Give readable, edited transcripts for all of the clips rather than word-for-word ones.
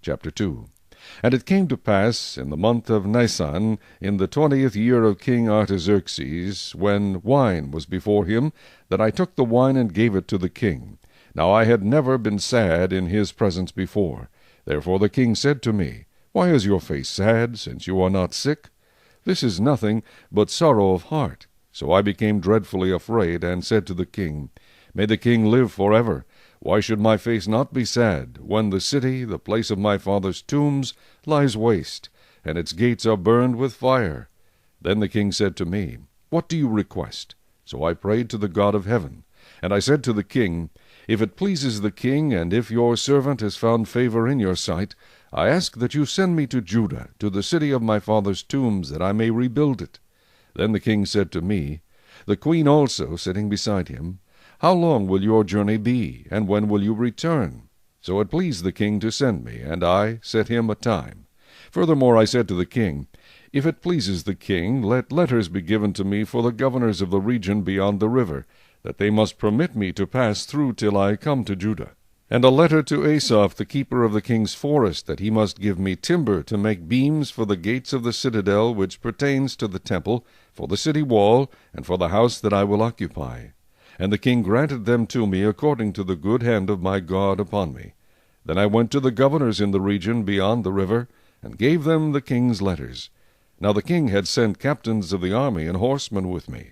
Chapter 2. And it came to pass in the month of Nisan, in the 20th year of King Artaxerxes, when wine was before him, that I took the wine and gave it to the king. Now I had never been sad in his presence before. Therefore the king said to me, Why is your face sad, since you are not sick? This is nothing but sorrow of heart. So I became dreadfully afraid, and said to the king, May the king live forever. Why should my face not be sad, when the city, the place of my father's tombs, lies waste, and its gates are burned with fire? Then the king said to me, What do you request? So I prayed to the God of heaven. And I said to the king, If it pleases the king, and if your servant has found favor in your sight, I ask that you send me to Judah, to the city of my father's tombs, that I may rebuild it. Then the king said to me, the queen also sitting beside him, How long will your journey be, and when will you return? So it pleased the king to send me, and I set him a time. Furthermore I said to the king, If it pleases the king, let letters be given to me for the governors of the region beyond the river, that they must permit me to pass through till I come to Judah. And a letter to Asaph, the keeper of the king's forest, that he must give me timber to make beams for the gates of the citadel which pertains to the temple, for the city wall, and for the house that I will occupy. And the king granted them to me according to the good hand of my God upon me. Then I went to the governors in the region beyond the river, and gave them the king's letters. Now the king had sent captains of the army and horsemen with me.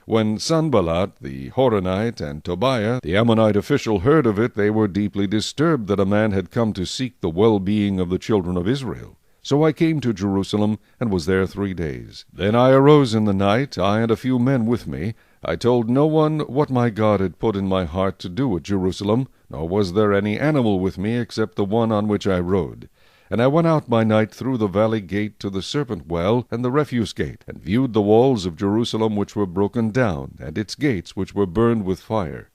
When Sanballat the Horonite and Tobiah the Ammonite official heard of it, they were deeply disturbed that a man had come to seek the well-being of the children of Israel. So I came to Jerusalem, and was there 3 days. Then I arose in the night, I and a few men with me. I told no one what my God had put in my heart to do at Jerusalem, nor was there any animal with me except the one on which I rode. And I went out by night through the valley gate to the serpent well and the refuse gate, and viewed the walls of Jerusalem which were broken down, and its gates which were burned with fire.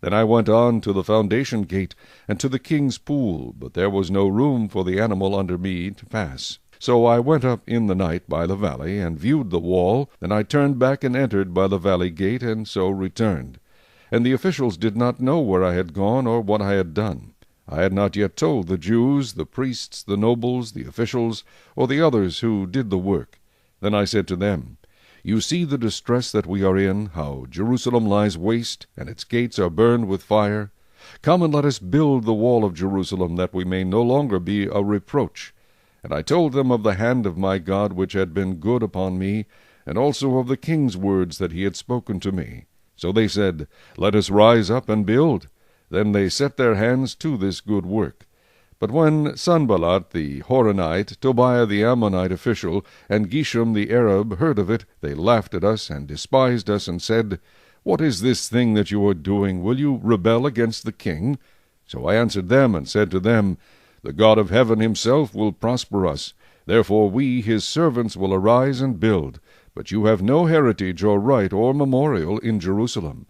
Then I went on to the foundation gate, and to the king's pool, but there was no room for the animal under me to pass. So I went up in the night by the valley, and viewed the wall. Then I turned back and entered by the valley gate, and so returned. And the officials did not know where I had gone, or what I had done. I had not yet told the Jews, the priests, the nobles, the officials, or the others who did the work. Then I said to them, You see the distress that we are in, how Jerusalem lies waste, and its gates are burned with fire. Come and let us build the wall of Jerusalem, that we may no longer be a reproach. And I told them of the hand of my God which had been good upon me, and also of the king's words that he had spoken to me. So they said, Let us rise up and build. Then they set their hands to this good work. But when Sanballat the Horonite, Tobiah the Ammonite official, and Geshem the Arab heard of it, they laughed at us and despised us, and said, What is this thing that you are doing? Will you rebel against the king? So I answered them, and said to them, The God of heaven himself will prosper us. Therefore we, his servants, will arise and build. But you have no heritage or right or memorial in Jerusalem.